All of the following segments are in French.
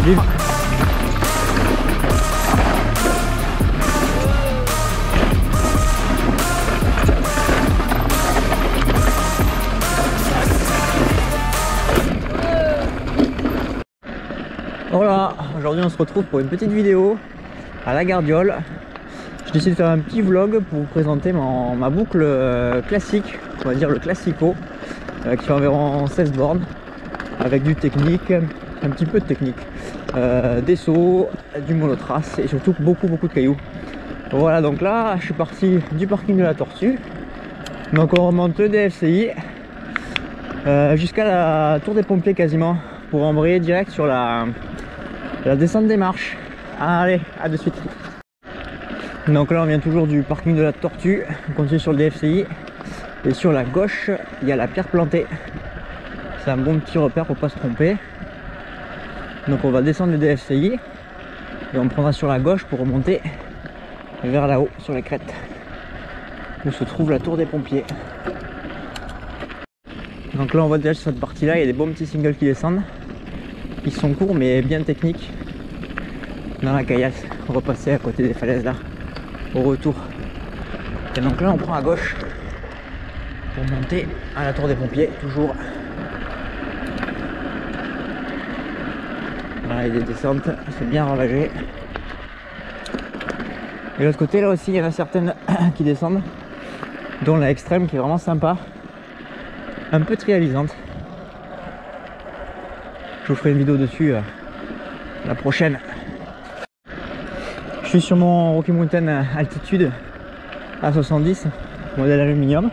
Vive. Voilà, aujourd'hui on se retrouve pour une petite vidéo à la Gardiole. J'ai décidé de faire un petit vlog pour vous présenter ma boucle classique, on va dire le classico, qui fait environ 16 bornes, avec du technique, un petit peu de technique, des sauts, du monotrace et surtout beaucoup de cailloux. Voilà, donc là je suis parti du parking de la Tortue, donc on remonte le DFCI jusqu'à la Tour des Pompiers quasiment, pour embrayer direct sur la descente des marches. Allez, à de suite. Donc là on vient toujours du parking de la Tortue, on continue sur le DFCI et sur la gauche il y a la pierre plantée. C'est un bon petit repère pour pas se tromper. Donc on va descendre le DFCI et on prendra sur la gauche pour remonter vers là-haut sur les crêtes où se trouve la Tour des Pompiers. Donc là on voit déjà sur cette partie là il y a des bons petits singles qui descendent. Ils sont courts mais bien techniques. Dans la caillasse, on va passer à côté des falaises là, au retour. Et donc là on prend à gauche pour monter à la Tour des Pompiers, toujours. Voilà, il y a des descentes, c'est bien ravagé. Et de l'autre côté là aussi il y en a certaines qui descendent, dont la extrême qui est vraiment sympa, un peu trialisante. Je vous ferai une vidéo dessus la prochaine. Je suis sur mon Rocky Mountain altitude à 70, modèle aluminium.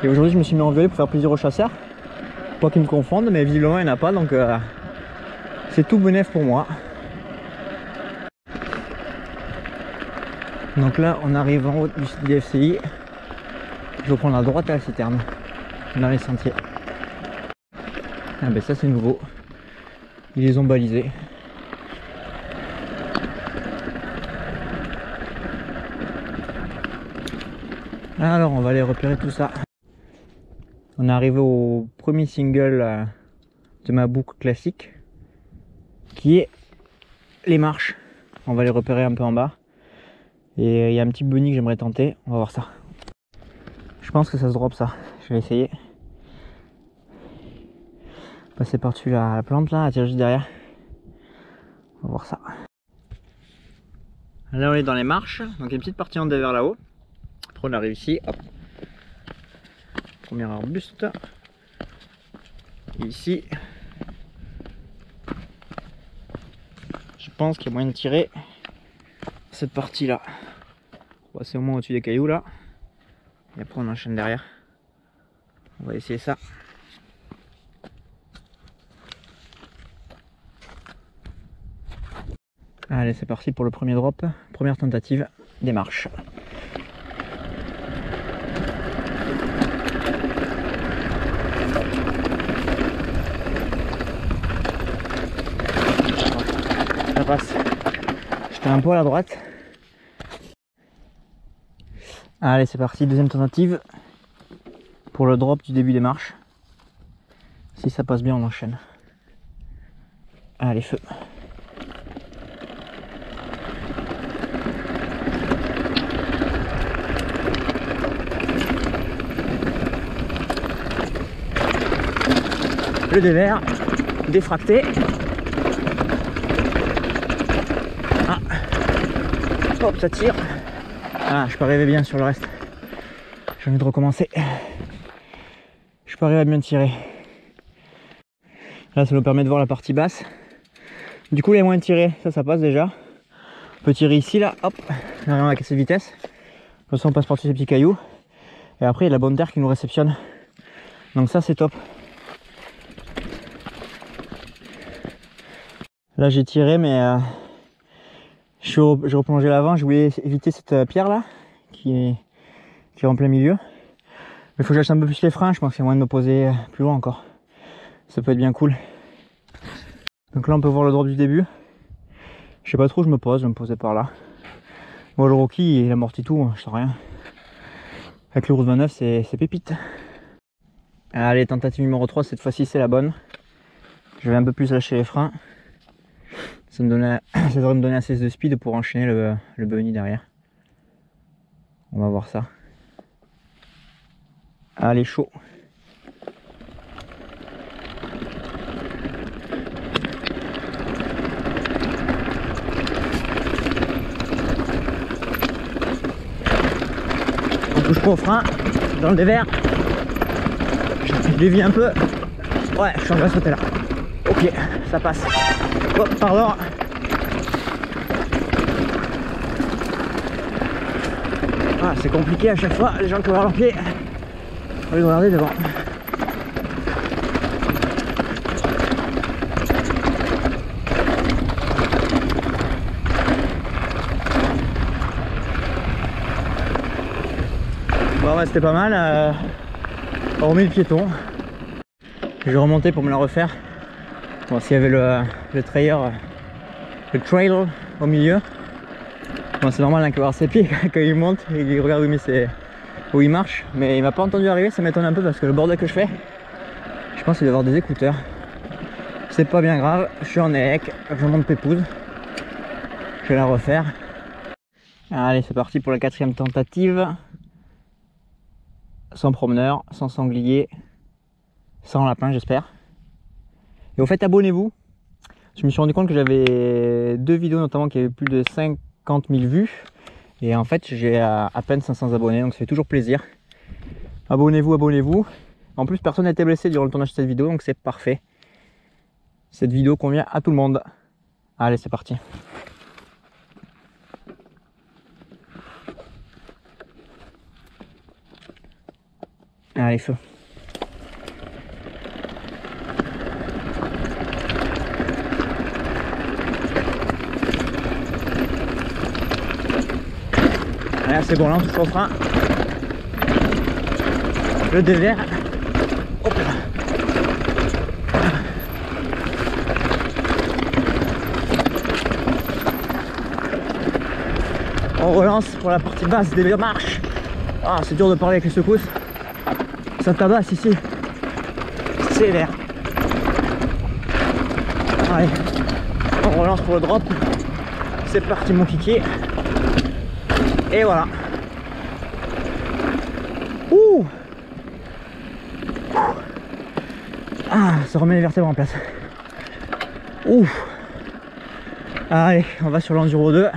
Et aujourd'hui je me suis mis en vélo pour faire plaisir aux chasseurs. Pas qu'ils me confondent, mais visiblement il n'y en a pas, donc c'est tout bénef pour moi. Donc là on arrive en haut du DFCI. Je vais prendre la droite à la citerne, dans les sentiers. Ah ben ça c'est nouveau, ils les ont balisés. Alors on va aller repérer tout ça. On est arrivé au premier single de ma boucle classique, qui est les marches. On va les repérer un peu en bas. Et il y a un petit bunny que j'aimerais tenter, on va voir ça. Je pense que ça se drop ça, je vais essayer. Passer par-dessus la plante là, attirer juste derrière. On va voir ça. Là on est dans les marches, donc il y a une petite partie en D vers là-haut. Après on arrive ici, hop. Premier arbuste. Et ici. Je pense qu'il y a moyen de tirer cette partie là. On va passer au moins au-dessus des cailloux là. Et après on enchaîne derrière. On va essayer ça. Allez, c'est parti pour le premier drop, première tentative des marches. Ça passe. J'étais un poil à droite. Allez, c'est parti, deuxième tentative pour le drop du début des marches. Si ça passe bien, on enchaîne. Allez, feu. Le dévers, défracté. Ah. Hop, ça tire. Ah, je peux arriver bien sur le reste. J'ai envie de recommencer. Je peux arriver à bien tirer. Là, ça nous permet de voir la partie basse. Du coup, il y a moyen de tirer. Ça passe déjà. On peut tirer ici, là. Hop. Là, on va casser de vitesse. Comme ça, on passe par-dessus ces petits cailloux. Et après, il y a la bonne terre qui nous réceptionne. Donc ça, c'est top. Là j'ai tiré mais j'ai replongé l'avant, je voulais éviter cette pierre là qui est en plein milieu. Mais il faut que j'achète un peu plus les freins, je pense qu'il y a moyen de me poser plus loin encore. Ça peut être bien cool. Donc là on peut voir le drop du début. Je sais pas trop où je me pose, je vais me poser par là. Bon le Rocky il amortit tout, je sais rien. Avec le Rouge 29 c'est pépite. Allez, tentative numéro 3, cette fois-ci c'est la bonne. Je vais un peu plus lâcher les freins. Ça devrait me donner assez de speed pour enchaîner le bunny derrière. On va voir ça. Allez, chaud. On touche pas au frein, dans le dévers. Je dévie un peu. Ouais, je suis en train de sauter là. Ok, ça passe. Hop, pardon. Ah, c'est compliqué à chaque fois, les gens qui regardent leurs pieds. On va les regarder devant. Bon, bah, c'était pas mal. On remet le piéton. Je vais remonter pour me la refaire. Bon, s'il y avait le trail au milieu. Bon, c'est normal hein, qu'il va avoir ses pieds quand il monte et il regarde où il marche. Mais il m'a pas entendu arriver, ça m'étonne un peu parce que le bordel que je fais, je pense qu'il doit avoir des écouteurs. C'est pas bien grave, je suis en EEC, je monte pépouze. Je vais la refaire. Allez, c'est parti pour la 4e tentative. Sans promeneur, sans sanglier, sans lapin j'espère. Et au fait, abonnez-vous. Je me suis rendu compte que j'avais 2 vidéos notamment qui avaient plus de 50 000 vues. Et en fait, j'ai à peine 500 abonnés, donc ça fait toujours plaisir. Abonnez-vous, abonnez-vous. En plus, personne n'a été blessé durant le tournage de cette vidéo, donc c'est parfait. Cette vidéo convient à tout le monde. Allez, c'est parti. Allez, feu. Allez, c'est bon, là on touche au frein. Le dévers. Hop là. On relance pour la partie basse des marches. Ah, c'est dur de parler avec les secousses. Ça tabasse ici. Sévère. Allez, on relance pour le drop. C'est parti mon kiki. Et voilà. Ouh. Ah, ça remet les vertèbres en place. Ouh. Allez, on va sur l'enduro 2.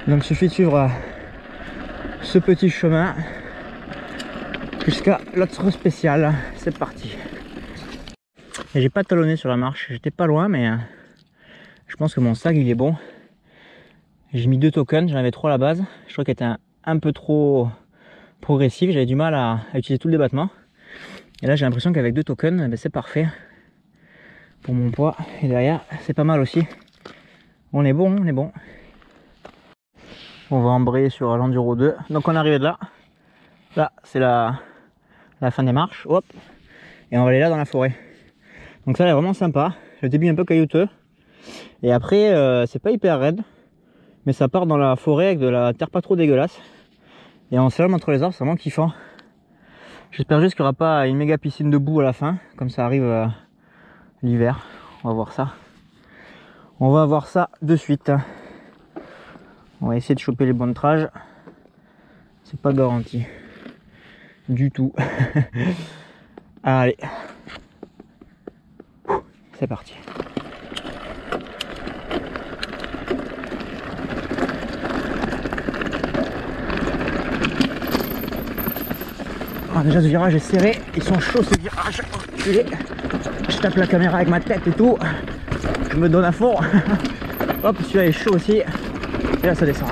Donc il suffit de suivre ce petit chemin jusqu'à l'autre spécial. C'est parti. Et j'ai pas talonné sur la marche, j'étais pas loin, mais je pense que mon sac il est bon. J'ai mis 2 tokens, j'en avais 3 à la base. Je crois qu'elle était un peu trop progressive, j'avais du mal à utiliser tout le débattement. Et là j'ai l'impression qu'avec 2 tokens, ben, c'est parfait pour mon poids. Et derrière c'est pas mal aussi. On est bon, on est bon. On va embrayer sur l'enduro 2. Donc on est arrivé de là. Là c'est la fin des marches. Hop. Et on va aller là dans la forêt. Donc ça là est vraiment sympa. Le début un peu caillouteux. Et après c'est pas hyper raide. Mais ça part dans la forêt avec de la terre pas trop dégueulasse. Et on s'élève entre les arbres, c'est vraiment kiffant. J'espère juste qu'il n'y aura pas une méga piscine de boue à la fin. Comme ça arrive l'hiver. On va voir ça. On va voir ça de suite. On va essayer de choper les bonnes trages. C'est pas garanti. Du tout. Allez. C'est parti. Ah, déjà ce virage est serré. Ils sont chauds ces virages. Je tape la caméra avec ma tête et tout. Je me donne à fond. Hop, celui-là est chaud aussi. Et là ça descend.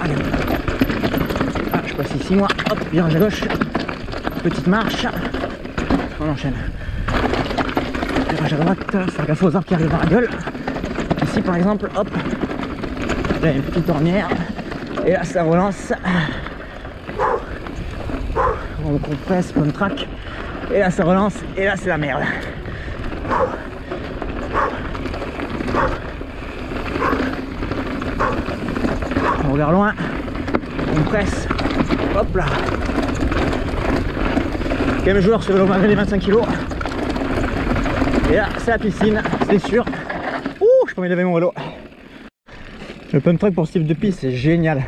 Allez. Ah, je passe ici moi. Hop, virage à gauche. Petite marche. On enchaîne. Virage à droite. Faire gaffe aux arbres qui arrivent dans la gueule. Ici par exemple, hop. Là il y a une petite ornière. Et là ça relance. On compresse, bonne track. Et là ça relance. Et là c'est la merde. On regarde loin, on presse, hop là. Quel joueur sur le malgré les 25 kg. Et là c'est la piscine, c'est sûr. pour m'élever mon vélo. Le pump track pour ce type de piste c'est génial.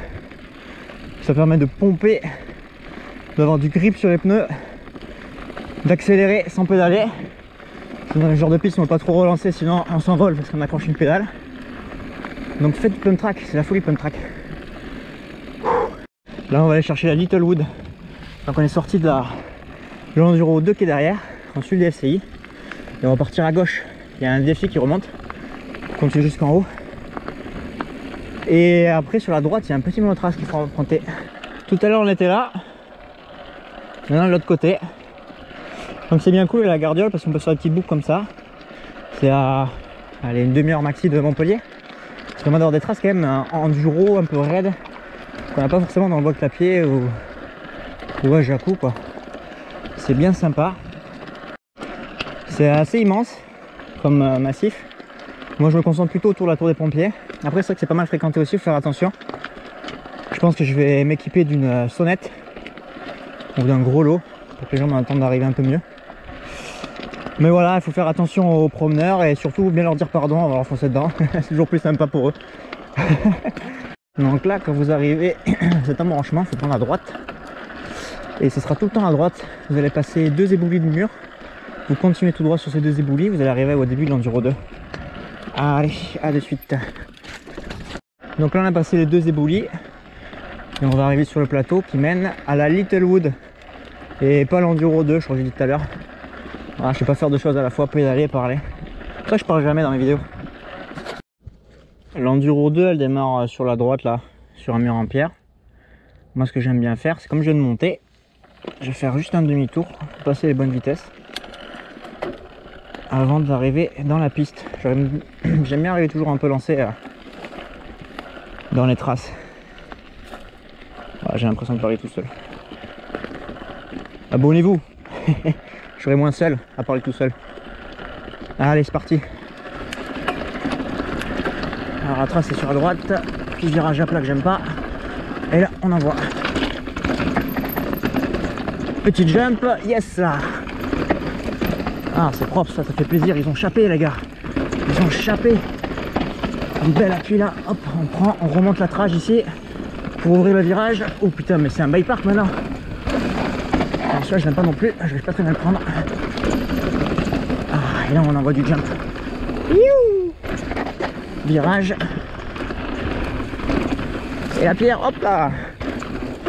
Ça permet de pomper, d'avoir du grip sur les pneus, d'accélérer sans pédaler. Dans le genre de piste on ne peut pas trop relancer sinon on s'envole parce qu'on accroche une pédale. Donc faites du pump track, c'est la folie pump track. Là on va aller chercher la Littlewood. Donc on est sorti de l'Enduro 2 qui est derrière, on suit le DFCI. Et on va partir à gauche, il y a un DFCI qui remonte, on continue jusqu'en haut. Et après sur la droite il y a un petit monotrace qu'il faut emprunter. Tout à l'heure on était là, maintenant de l'autre côté. Donc c'est bien cool la Gardiole parce qu'on peut faire des petites boucles comme ça. C'est à allez, une demi-heure maxi de Montpellier. Ça permet d'avoir des traces quand même en enduro un peu raide qu'on n'a pas forcément dans le bloc clapier ou à Jacou quoi. C'est bien sympa. C'est assez immense comme massif. Moi je me concentre plutôt autour de la tour des pompiers. Après c'est vrai que c'est pas mal fréquenté aussi, il faut faire attention. Je pense que je vais m'équiper d'une sonnette ou d'un gros lot pour que les gens m'entendent d'arriver un peu mieux. Mais voilà, il faut faire attention aux promeneurs et surtout bien leur dire pardon avant de leur foncer dedans. C'est toujours plus sympa pour eux. Donc là, quand vous arrivez cet embranchement, il faut prendre à droite. Et ce sera tout le temps à droite. Vous allez passer 2 éboulis de mur. Vous continuez tout droit sur ces 2 éboulis, vous allez arriver au début de l'Enduro 2. Allez, à de suite. Donc là, on a passé les 2 éboulis. Et on va arriver sur le plateau qui mène à la Littlewood. Et pas l'Enduro 2, je crois que j'ai dit tout à l'heure. Voilà, je sais pas faire 2 choses à la fois, pédaler et parler. Ça, je parle jamais dans mes vidéos. L'Enduro 2, elle démarre sur la droite, là, sur un mur en pierre. Moi, ce que j'aime bien faire, c'est comme je viens de monter, je vais faire juste un demi-tour pour passer les bonnes vitesses avant d'arriver dans la piste. J'aime bien arriver toujours un peu lancé dans les traces. Voilà, j'ai l'impression de parler tout seul. Abonnez-vous. Je serai moins seul à parler tout seul. Allez, c'est parti. Alors la trace est sur la droite, petit virage à plat que j'aime pas. Et là on envoie. Petit jump, yes là. Ah c'est propre ça fait plaisir, ils ont chapé les gars. Ils ont chapé. Un bel appui là, hop, on prend, on remonte la trage ici pour ouvrir le virage. Oh putain mais c'est un bike park maintenant. Alors celui-là je n'aime pas non plus, je vais pas très bien le prendre. Ah et là on envoie du jump. Youhou, virage. Et la pierre, hop là.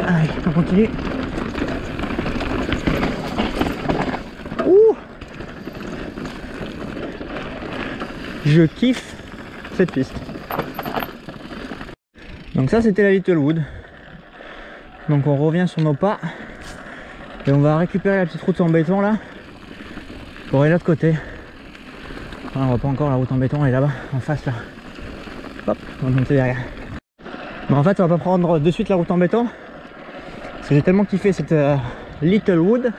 Allez, on continue. Ouh, je kiffe cette piste. Donc ça c'était la Littlewood. Donc on revient sur nos pas. Et on va récupérer la petite route en béton là. Pour aller de l'autre côté. Ah, on voit pas encore la route en béton, elle est là-bas, en face là. Hop, on va monter derrière. Mais en fait on va pas prendre de suite la route en béton. Parce que j'ai tellement kiffé cette Littlewood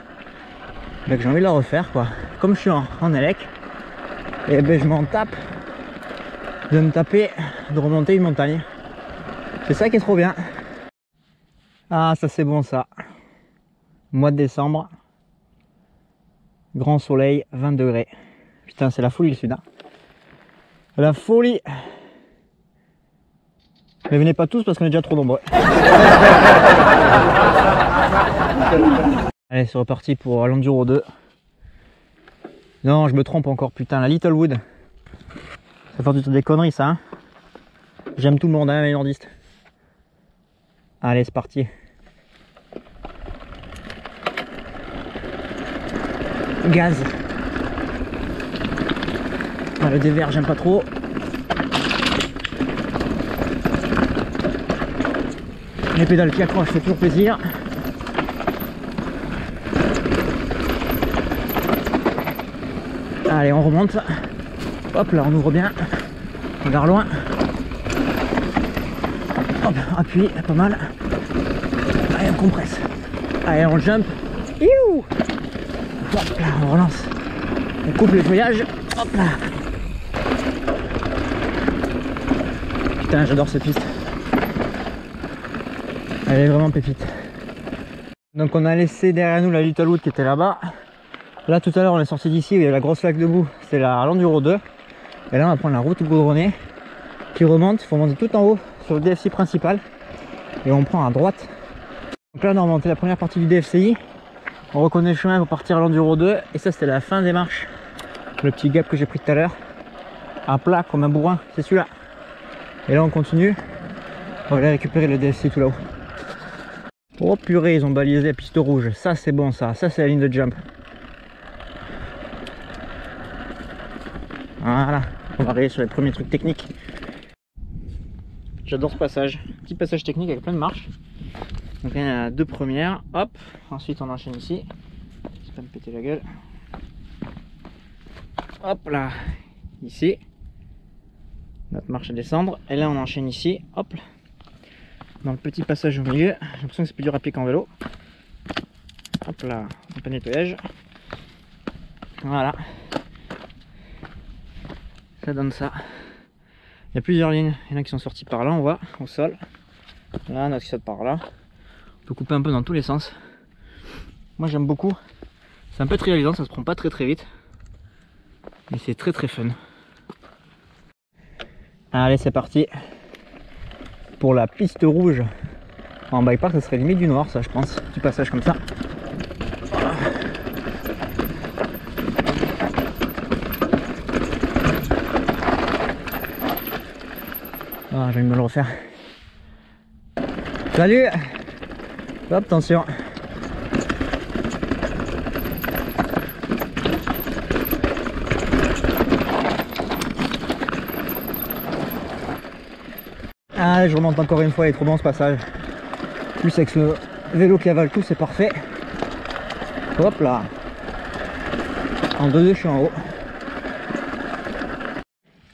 que j'ai envie de la refaire quoi. Comme je suis en élec, et ben je m'en tape de me taper, de remonter une montagne. C'est ça qui est trop bien. Ah ça c'est bon ça. Mois de décembre. Grand soleil, 20 degrés. Putain c'est la folie le sud hein. La folie. Mais venez pas tous parce qu'on est déjà trop nombreux. Allez c'est reparti pour l'Enduro 2. Non je me trompe encore putain, la Littlewood. Ça fait des conneries ça hein. J'aime tout le monde hein les nordistes. Allez c'est parti. Gaz. Ah, le dévers j'aime pas trop. Les pédales qui accrochent, fait toujours plaisir. Allez, on remonte. Hop, là, on ouvre bien. On regarde loin. Hop, appui, pas mal. Allez, on compresse. Allez, on jump. Youhou. Hop là, on relance. On coupe les feuillages. Hop là. Putain, j'adore cette piste. Elle est vraiment pépite. Donc on a laissé derrière nous la Littlewood qui était là-bas. Là tout à l'heure on est sorti d'ici, il y a la grosse flaque de boue, c'est la l'Enduro 2. Et là on va prendre la route goudronnée qui remonte, il faut monter tout en haut sur le DFCI principal et on prend à droite. Donc là on a remonté la première partie du DFCI, on reconnaît le chemin pour partir à l'Enduro 2 et ça c'était la fin des marches. Le petit gap que j'ai pris tout à l'heure, à plat comme un bourrin, c'est celui-là. Et là on continue, on va aller récupérer le DFCI tout là-haut. Oh purée, ils ont balisé la piste rouge, ça c'est bon, ça c'est la ligne de jump. Voilà, on va arriver sur les premiers trucs techniques. J'adore ce passage, petit passage technique avec plein de marches. Donc il y en a deux premières, hop, ensuite on enchaîne ici, c'est pas me péter la gueule. Hop là, ici, notre marche à descendre, et là on enchaîne ici, hop, dans le petit passage au milieu. J'ai l'impression que c'est plus dur à pied qu'en vélo. Hop là, un peu de nettoyage. Voilà. Ça donne ça. Il y a plusieurs lignes. Il y en a qui sont sortis par là, on voit, au sol. Là, notre qui saute par là. On peut couper un peu dans tous les sens. Moi j'aime beaucoup. C'est un peu trialisant, ça se prend pas très vite. Mais c'est très fun. Allez, c'est parti. Pour la piste rouge. En bike park, ça serait limite du noir, ça je pense. Petit passage comme ça. Ah, je vais me le refaire. Salut. Hop, attention. Ah, je remonte encore une fois, il est trop bon ce passage. Plus avec le vélo qui avale tout, c'est parfait. Hop là. En 2-2, je suis en haut.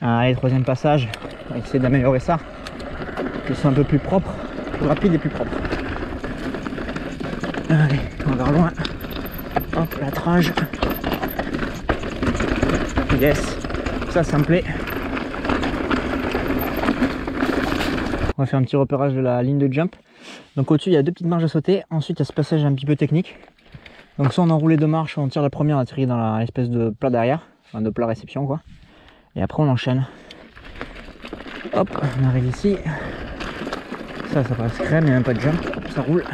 Allez, troisième passage. On va essayer d'améliorer ça. Que ce soit un peu plus propre, plus rapide et plus propre. Allez, on va loin. Hop, la trage. Yes, ça me plaît. On va faire un petit repérage de la ligne de jump. Donc au-dessus il y a deux petites marches à sauter. Ensuite il y a ce passage un petit peu technique. Donc soit on enroule les deux marches, on tire la première, on atterrit dans l'espèce de plat derrière. Enfin de plat réception quoi. Et après on enchaîne. Hop, on arrive ici. Ça passe crème, il n'y a même pas de jump. Hop, ça roule.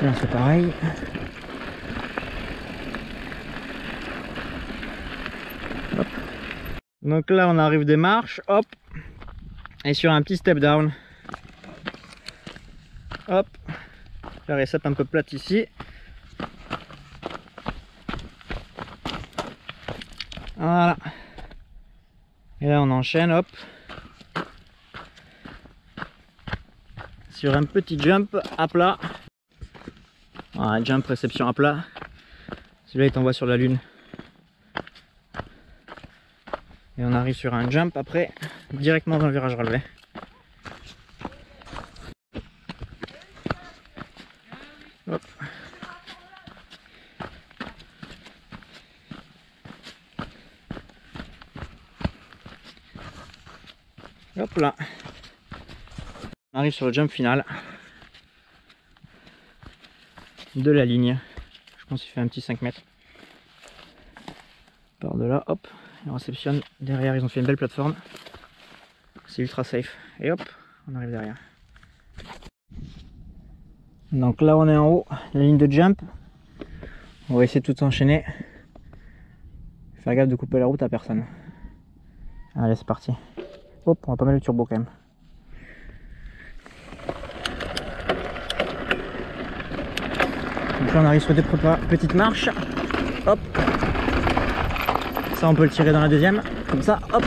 Là c'est pareil. Hop. Donc là on arrive des marches. Hop. Et sur un petit step down. Hop. La récepte un peu plate ici. Voilà. Et là on enchaîne, hop. Sur un petit jump à plat. Voilà, jump réception à plat. Celui-là il t'envoie sur la lune. Et on arrive sur un jump après, directement dans le virage relevé. Hop. Hop là. On arrive sur le jump final de la ligne. Je pense qu'il fait un petit 5 mètres. Par de là, hop. On réceptionne derrière, ils ont fait une belle plateforme. C'est ultra safe. Et hop, on arrive derrière. Donc là on est en haut, la ligne de jump. On va essayer de tout enchaîner. Faire gaffe de couper la route à personne. Allez, c'est parti. Hop, on va pas mettre le turbo quand même. Donc là on arrive sur des petites marches. Hop. Ça on peut le tirer dans la deuxième. Comme ça, hop.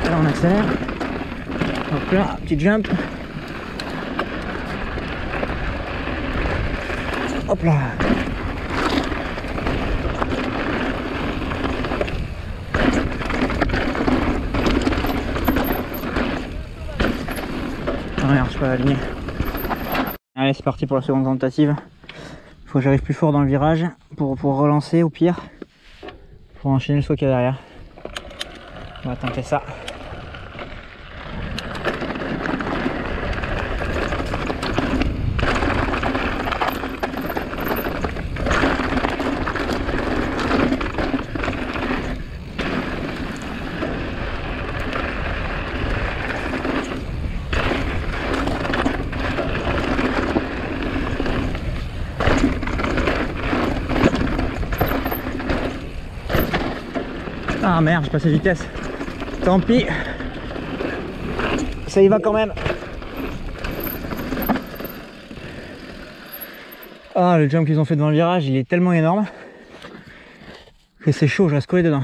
Là on accélère. Hop là, petit jump. Hop là. Regarde, je peux aligner. Allez, c'est parti pour la seconde tentative. Il faut que j'arrive plus fort dans le virage pour relancer au pire. Pour enchaîner le saut qu'il y a derrière. On va tenter ça. Ah merde, j'ai passé de vitesse. Tant pis. Ça y va quand même. Ah, le jump qu'ils ont fait devant le virage, il est tellement énorme que c'est chaud, je reste collé dedans.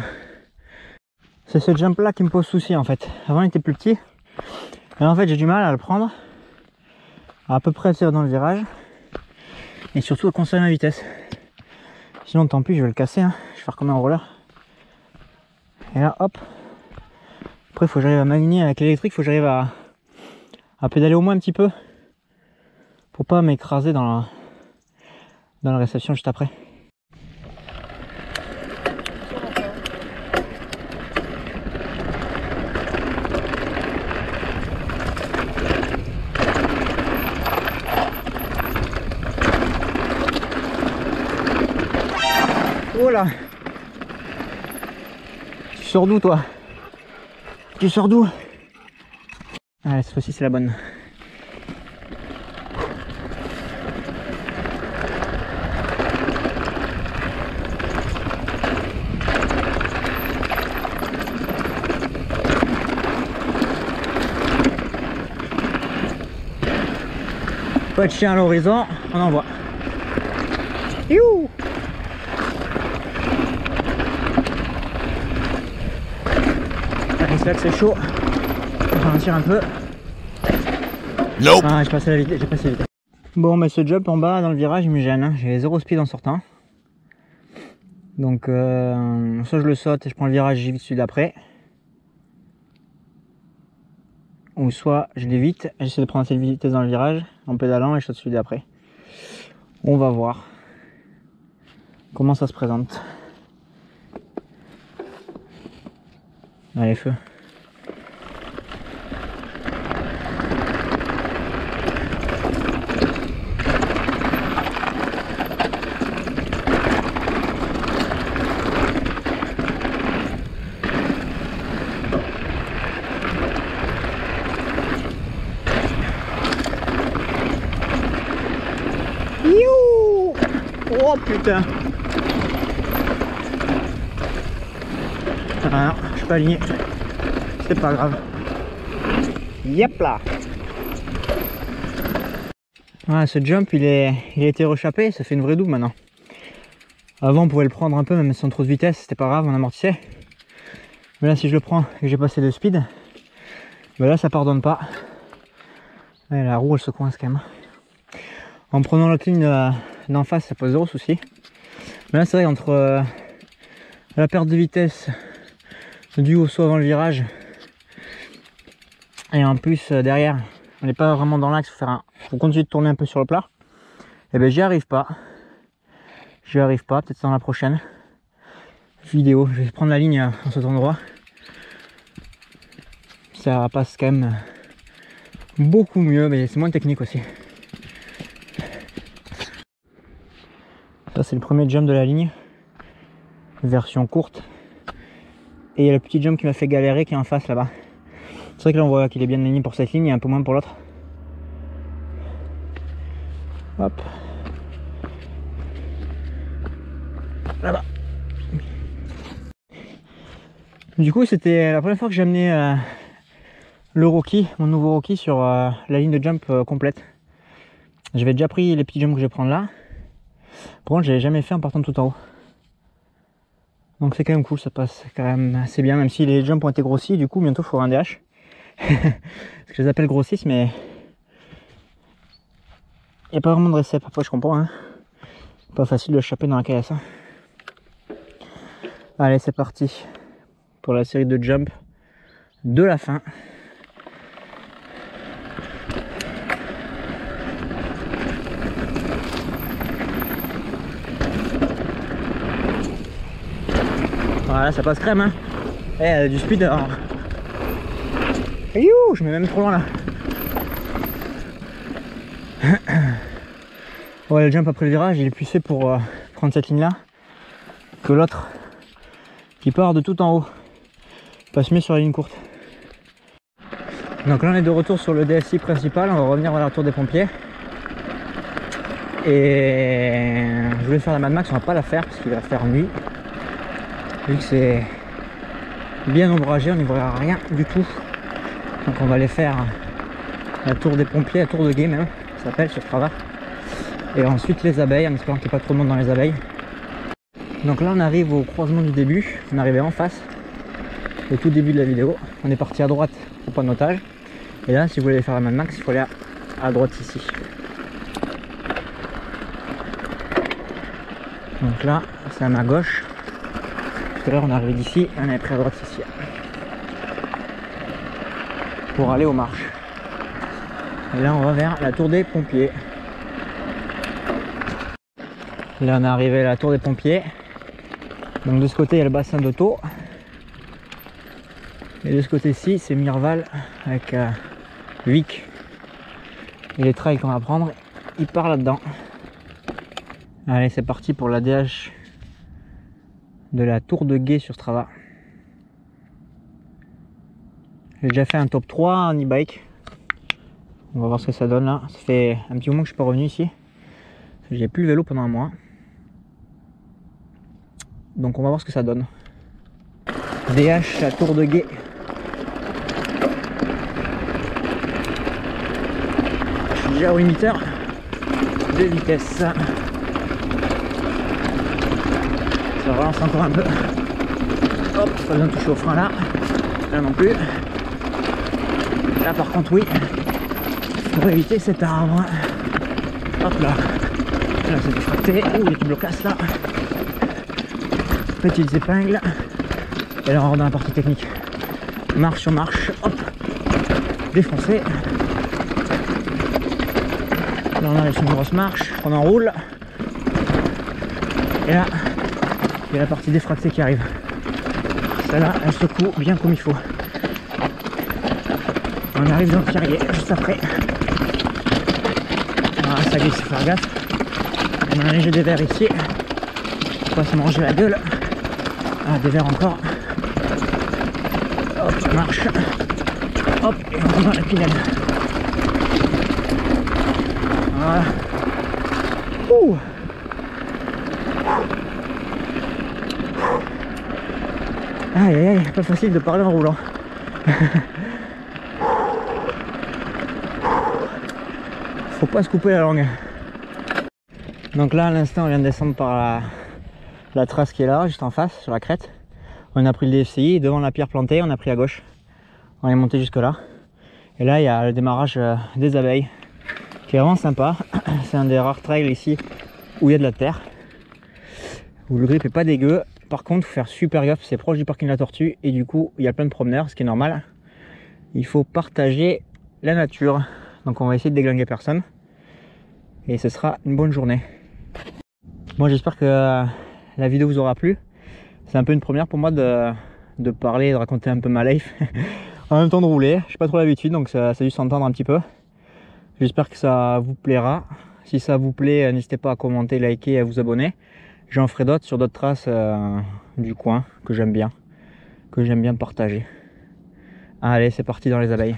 C'est ce jump là qui me pose souci en fait. Avant il était plus petit. Et en fait j'ai du mal à le prendre, à peu près tirer dans le virage. Et surtout à conserver ma vitesse. Sinon tant pis, je vais le casser, hein. Je vais faire comme un roller. Et là hop. Après il faut que j'arrive à m'aligner avec l'électrique, il faut que j'arrive à pédaler au moins un petit peu. Pour pas m'écraser dans la réception juste après. Oh là! Tu sors d'où toi? Tu sors d'où? Allez, cette fois-ci c'est la bonne. Pas de chien à l'horizon, on envoie. Youhou! C'est là que c'est chaud. Je vais ralentir un peu. Nope. Ah, j'ai passé la vitesse, j'ai passé la vitesse. Bon, mais ce jump en bas dans le virage, il me gêne. Hein. J'ai 0 speed en sortant. Donc, soit je le saute et je prends le virage, j'y vite celui d'après. Ou soit je l'évite, j'essaie de prendre assez de vitesse dans le virage en pédalant et je saute celui d'après. On va voir comment ça se présente. Allez, feu. Youhou! Oh putain! Ah non, je suis pas aligné. C'est pas grave. Yep là! Voilà, ce jump il a été rechappé, ça fait une vraie double maintenant. Avant on pouvait le prendre un peu même sans trop de vitesse, c'était pas grave, on amortissait. Mais là si je le prends et que j'ai passé de speed, ben là ça pardonne pas. Et la roue elle se coince quand même. En prenant l'autre ligne d'en face ça pose zéro souci. Mais là c'est vrai entre la perte de vitesse due au saut avant le virage et en plus derrière on n'est pas vraiment dans l'axe, faut continuer de tourner un peu sur le plat, et ben j'y arrive pas, peut-être dans la prochaine vidéo je vais prendre la ligne en cet endroit, ça passe quand même beaucoup mieux mais c'est moins technique aussi. Ça c'est le premier jump de la ligne, version courte, et il y a le petit jump qui m'a fait galérer qui est en face là-bas. C'est vrai que là on voit qu'il est bien aligné pour cette ligne et un peu moins pour l'autre. Hop. Là-bas. Du coup c'était la première fois que j'ai amené le Rocky, mon nouveau Rocky sur la ligne de jump complète. J'avais déjà pris les petits jumps que je vais prendre là. Par contre je l'avais jamais fait en partant de tout en haut. Donc c'est quand même cool, ça passe quand même assez bien, même si les jumps ont été grossis, du coup bientôt il faudra un DH. Parce que je les appelle grossistes, mais il n'y a pas vraiment de récep. Après je comprends, hein. Pas facile de choper dans la caillasse. Hein. Allez c'est parti pour la série de jump de la fin. Voilà, ça passe crème, hein. Eh, du speed alors. Youhou, je mets même trop loin là. Ouais, le jump après le virage, il est plus fait pour prendre cette ligne là que l'autre qui part de tout en haut. Il passe mieux sur la ligne courte. Donc là on est de retour sur le DSI principal, on va revenir vers la tour des pompiers. Et je voulais faire la Mad Max, on va pas la faire parce qu'il va faire nuit. Vu que c'est bien ombragé, on n'y voit rien du tout. Donc on va aller faire la tour des pompiers, la tour de guet même, ça s'appelle sur Strava. Et ensuite les abeilles, en espérant qu'il n'y ait pas trop de monde dans les abeilles. Donc là on arrive au croisement du début, on est arrivé en face, au tout début de la vidéo. On est parti à droite au point de notage. Et là si vous voulez faire la Mad Max, il faut aller à droite ici. Donc là c'est à ma gauche. Tout à l'heure on est arrivé d'ici, on est pris à droite ici. Pour aller aux marches. Et là on va vers la tour des pompiers. Là on est arrivé à la tour des pompiers. Donc de ce côté il y a le bassin d'auto. Et de ce côté-ci c'est Mirval avec Vic. Et les trails qu'on va prendre, il part là-dedans. Allez c'est parti pour la DH de la tour de guet sur Strava. J'ai déjà fait un top 3 en e-bike. On va voir ce que ça donne là. Ça fait un petit moment que je suis pas revenu ici. J'ai plus le vélo pendant un mois. Donc on va voir ce que ça donne. DH la tour de guet. Je suis déjà au limiteur de vitesse. Ça relance encore un peu. Hop, pas besoin de toucher au frein là. Là non plus. Là par contre oui. Pour éviter cet arbre. Hop là. Là c'est défracté. Ouh, il y a du blocage là. Petites épingles. Et là on rentre dans la partie technique. Marche sur marche. Hop. Défoncé. Là on arrive sur une grosse marche. On enroule. Et là, il y a la partie défractée qui arrive. Celle-là, elle secoue bien comme il faut. On arrive dans le carrier juste après. Voilà, ça glisse, faut faire gaffe. On a un léger des verres ici. Faut pas se manger la gueule. Ah, des verres encore. Hop, marche. Hop, et on rentre dans la pinelle. Voilà. Ouh. Aïe aïe aïe, pas facile de parler en roulant. Faut pas se couper la langue. Donc là à l'instant on vient de descendre par la trace qui est là, juste en face, sur la crête. On a pris le DFCI, devant la pierre plantée, on a pris à gauche. On est monté jusque là. Et là il y a le démarrage des abeilles, qui est vraiment sympa. C'est un des rares trails ici où il y a de la terre, où le grip est pas dégueu. Par contre, il faut faire super gaffe, c'est proche du parking de la Tortue et du coup, il y a plein de promeneurs, ce qui est normal. Il faut partager la nature. Donc on va essayer de déglinguer personne. Et ce sera une bonne journée. Moi, j'espère que la vidéo vous aura plu. C'est un peu une première pour moi de parler, de raconter un peu ma life. En même temps de rouler. Je n'ai pas trop l'habitude, donc ça a dû s'entendre un petit peu. J'espère que ça vous plaira. Si ça vous plaît, n'hésitez pas à commenter, liker et à vous abonner. J'en ferai d'autres sur d'autres traces du coin que j'aime bien partager. Allez, c'est parti dans les abeilles.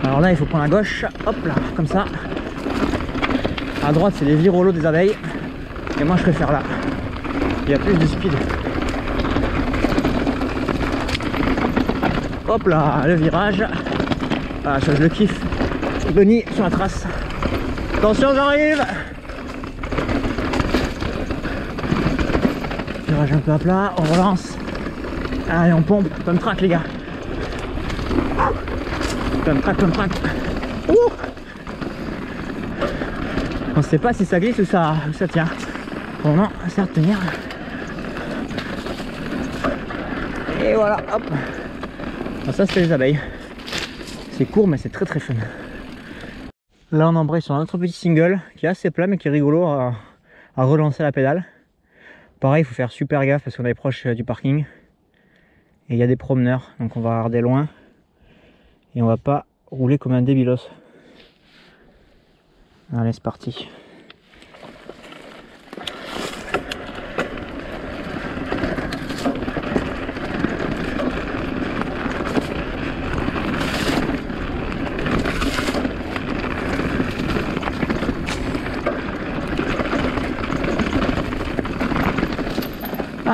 Alors là, il faut prendre la gauche, hop là, comme ça. À droite, c'est les virolos des abeilles. Et moi, je préfère là. Il y a plus de speed. Hop là, le virage. Ah, ça je le kiffe. Denis sur la trace. Attention, j'arrive. Virage un peu à plat, on relance. Allez, on pompe, pump track les gars. Pump track, pump track. Ouh. On sait pas si ça glisse ou ça tient. Pour le moment, ça va tenir. Et voilà, hop. Alors ça c'est les abeilles. C'est court mais c'est très très fun. Là on embraye sur un autre petit single qui est assez plat mais qui est rigolo à relancer la pédale. Pareil, il faut faire super gaffe parce qu'on est proche du parking. Et il y a des promeneurs, donc on va regarder loin. Et on va pas rouler comme un débilos. Allez, c'est parti.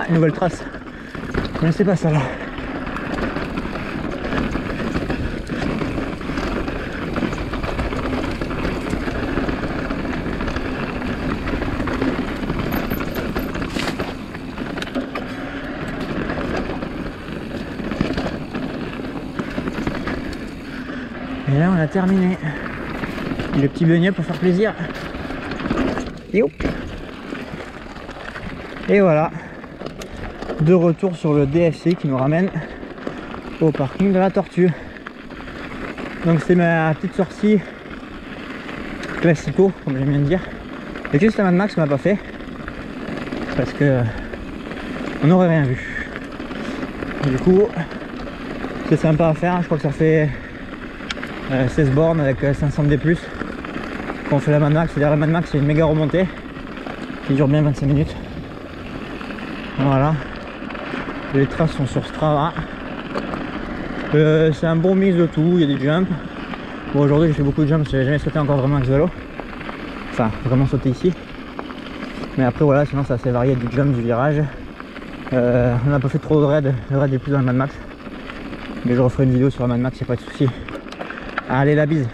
Ah, une nouvelle trace. Je connaissais pas ça là. Et là on a terminé. Le petit beignet pour faire plaisir. Et hop. Et voilà. De retour sur le DFC qui nous ramène au parking de la Tortue. Donc c'est ma petite sortie classico, comme j'aime bien dire. Et juste la Mad Max on n'a pas fait. Parce que on n'aurait rien vu. Et du coup c'est sympa à faire, je crois que ça fait 16 bornes avec 500 D+. Quand on fait la Mad Max, c'est-à-dire la Mad Max c'est une méga remontée qui dure bien 25 minutes. Voilà. Les traces sont sur Strava. C'est un bon mix de tout, il y a des jumps. Bon, aujourd'hui j'ai fait beaucoup de jumps, j'ai jamais sauté encore vraiment avec ce vélo. Enfin, vraiment sauté ici. Mais après voilà, sinon c'est assez varié, du jump, du virage. On n'a pas fait trop de raid, le raid est plus dans la Mad Max. Mais je referai une vidéo sur la Mad Max, il n'y a pas de souci. Allez, la bise.